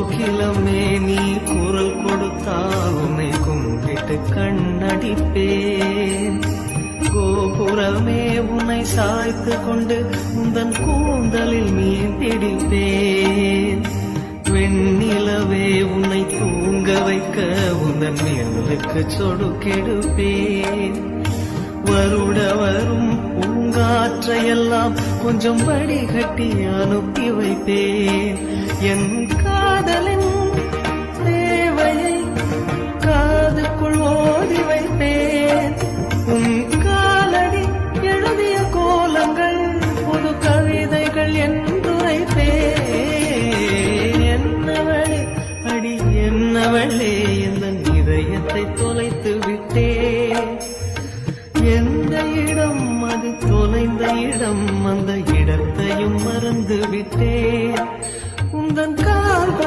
கோகிலமே நீ குரல் கொடுத்தால் உன்னை கும்பிட்டு கண்ணடிப்பேன். கோபுரமே உன்னை சாய்த்து கொண்டு உந்தன் கூந்தலில் மீன் பிடிப்பேன். வெண்ணிலவே உன்னை தூங்க வைக்க உந்தன் மேலுக்கு சொடுக்கெடுப்பேன். வருட வரும் பூங்காற்றையெல்லாம் கொஞ்சம் வடிகட்டி அனுப்பி வைப்பேன். என் காதலை